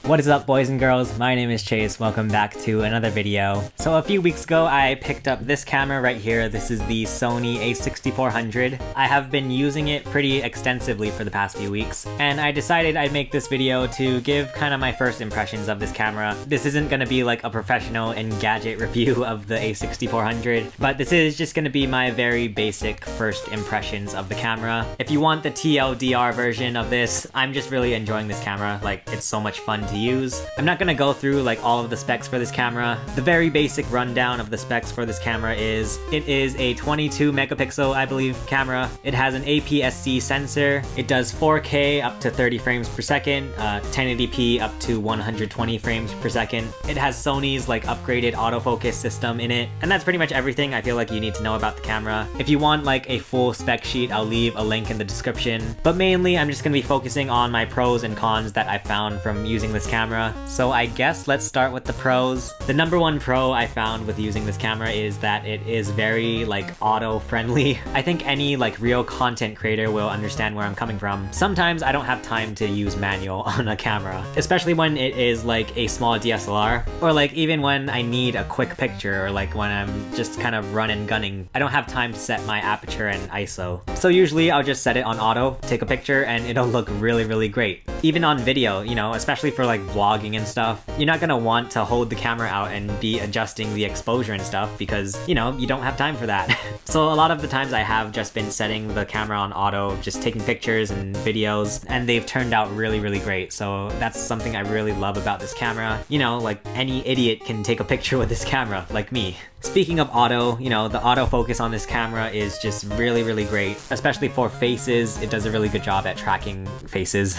What is up, boys and girls? My name is Chase. Welcome back to another video. So a few weeks ago, I picked up this camera right here. This is the Sony A6400. I have been using it pretty extensively for the past few weeks, and I decided I'd make this video to give kind of my first impressions of this camera. This isn't going to be like a professional Engadget review of the A6400, but this is just going to be my very basic first impressions of the camera. If you want the TLDR version of this, I'm just really enjoying this camera. Like, it's so much fun to use. I'm not gonna go through like all of the specs for this camera. The very basic rundown of the specs for this camera is, it is a 22 megapixel, I believe, camera. It has an APS-C sensor. It does 4K up to 30 frames per second, 1080p up to 120 frames per second. It has Sony's like upgraded autofocus system in it, and that's pretty much everything I feel like you need to know about the camera. If you want like a full spec sheet, I'll leave a link in the description, but mainly I'm just gonna be focusing on my pros and cons that I found from using this camera. So I guess let's start with the pros. The number one pro I found with using this camera is that it is very like auto friendly. I think any like real content creator will understand where I'm coming from. Sometimes I don't have time to use manual on a camera, especially when it is like a small DSLR, or like even when I need a quick picture, or like when I'm just kind of run and gunning. I don't have time to set my aperture and ISO. So usually I'll just set it on auto, take a picture, and it'll look really great. Even on video, you know, especially for like vlogging and stuff, you're not gonna want to hold the camera out and be adjusting the exposure and stuff because, you know, you don't have time for that. So a lot of the times I have just been setting the camera on auto, just taking pictures and videos, and they've turned out really great. So that's something I really love about this camera. You know, like any idiot can take a picture with this camera, like me. Speaking of auto, you know, the autofocus on this camera is just really great, especially for faces. It does a really good job at tracking faces.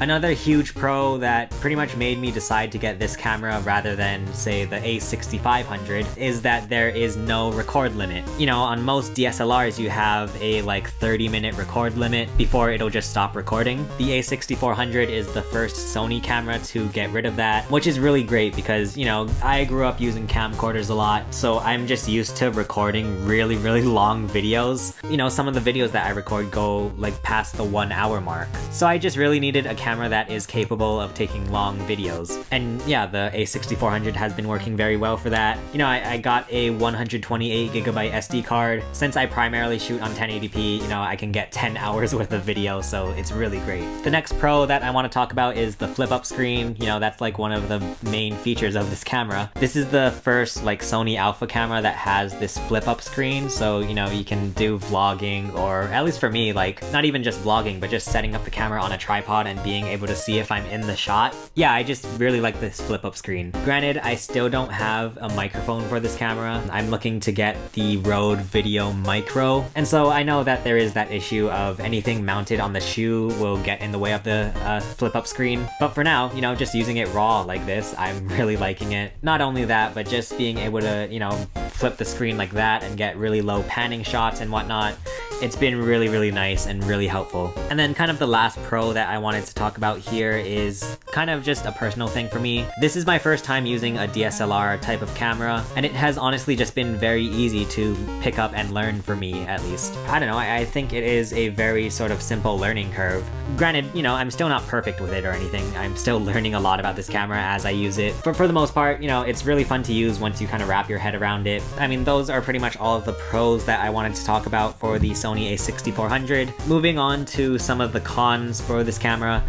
Another huge pro that pretty much made me decide to get this camera rather than, say, the A6500 is that there is no record limit. You know, on most DSLRs you have a like 30-minute record limit before it'll just stop recording. The A6400 is the first Sony camera to get rid of that, which is really great because, you know, I grew up using camcorders a lot, so I'm just used to recording really long videos. You know, some of the videos that I record go like past the 1 hour mark. So I just really needed a camera that is capable of taking long videos. And yeah, the A6400 has been working very well for that. You know, I got a 128GB SD card. Since I primarily shoot on 1080p, you know, I can get 10 hours worth of video, so it's really great. The next pro that I want to talk about is the flip-up screen. You know, that's like one of the main features of this camera. This is the first like Sony Alpha camera that has this flip-up screen, so, you know, you can do vlogging, or at least for me, like not even just vlogging, but just setting up the camera on a tripod and being able to see if I'm in the shot. Yeah, I just really like this flip-up screen. Granted, I still don't have a microphone for this camera. I'm looking to get the Rode Video Micro, and so I know that there is that issue of anything mounted on the shoe will get in the way of the flip-up screen. But for now, you know, just using it raw like this, I'm really liking it. Not only that, but just being able to, you know, flip the screen like that and get really low panning shots and whatnot. It's been really nice and really helpful. And then kind of the last pro that I wanted to talk about here is kind of just a personal thing for me. This is my first time using a DSLR type of camera, and it has honestly just been very easy to pick up and learn for me, at least. I don't know, I think it is a very sort of simple learning curve. Granted, you know, I'm still not perfect with it or anything. I'm still learning a lot about this camera as I use it. But for the most part, you know, it's really fun to use once you kind of wrap your head around it. I mean, those are pretty much all of the pros that I wanted to talk about for the Sony A6400. Moving on to some of the cons for this camera.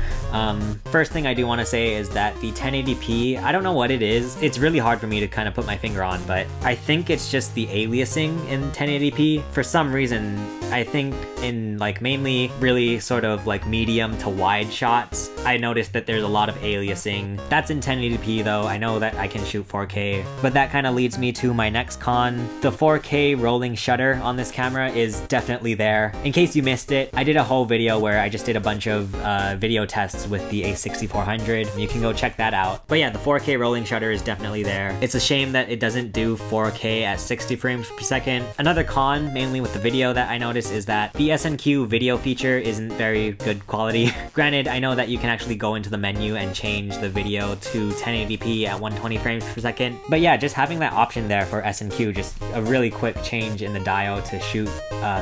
First thing I do want to say is that the 1080p, I don't know what it is. It's really hard for me to kind of put my finger on, but I think it's just the aliasing in 1080p. For some reason, I think in like mainly really sort of like medium to wide shots, I noticed that there's a lot of aliasing. That's in 1080p though. I know that I can shoot 4K, but that kind of leads me to my next con. The 4K rolling shutter on this camera is definitely there. In case you missed it, I did a whole video where I just did a bunch of video tests with the A6400. You can go check that out. But yeah, the 4K rolling shutter is definitely there. It's a shame that it doesn't do 4K at 60 frames per second. Another con, mainly with the video that I noticed, is that the SNQ video feature isn't very good quality. Granted, I know that you can actually go into the menu and change the video to 1080p at 120 frames per second. But yeah, just having that option there for S&Q, just a really quick change in the dial to shoot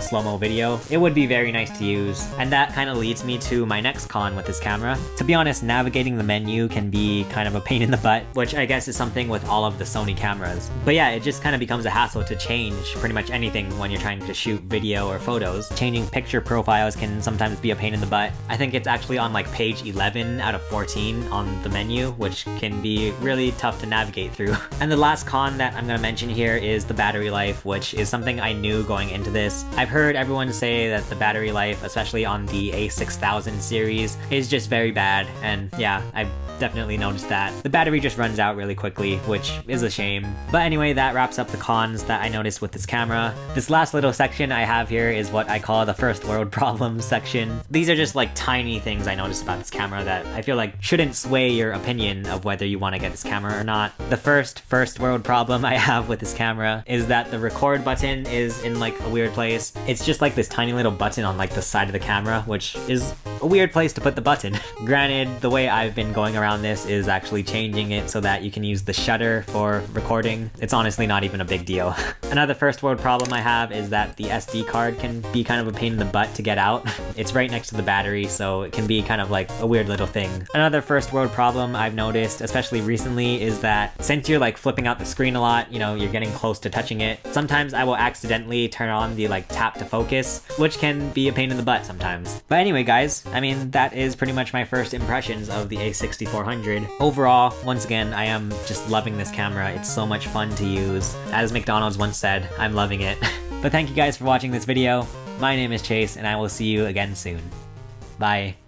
slow-mo video, it would be very nice to use. And that kind of leads me to my next con with this camera. To be honest, navigating the menu can be kind of a pain in the butt, which I guess is something with all of the Sony cameras. But yeah, it just kind of becomes a hassle to change pretty much anything when you're trying to shoot video or photos. Changing picture profiles can sometimes be a pain in the butt. I think it's actually on like page 11 out of 14 on the menu, which can be really tough to navigate through. And the last con that I'm gonna mention here is the battery life, which is something I knew going into this. I've heard everyone say that the battery life, especially on the A6000 series, is just very bad, and yeah, I've definitely noticed that. The battery just runs out really quickly, which is a shame. But anyway, that wraps up the cons that I noticed with this camera. This last little section I have here is what I call the first world problems section. These are just like tiny things I noticed about this camera that I feel like shouldn't sway your opinion of whether you want to get this camera or not. The first world problem I have with this camera is that the record button is in like a weird place. It's just like this tiny little button on like the side of the camera, which is a weird place to put the button. Granted, the way I've been going around this is actually changing it so that you can use the shutter for recording. It's honestly not even a big deal. Another first world problem I have is that the SD card can be kind of a pain in the butt to get out. It's right next to the battery, so it can be kind of like a weird little thing. Another first world problem I've noticed, especially recently, is that since you're like flipping out the screen a lot, you know, you're getting close to touching it, sometimes I will accidentally turn on the like tap to focus, which can be a pain in the butt sometimes. But anyway guys, I mean, that is pretty much my first impressions of the A6400. Overall, once again, I am just loving this camera. It's so much fun to use. As McDonald's once said, I'm loving it. But thank you guys for watching this video. My name is Chase, and I will see you again soon. Bye.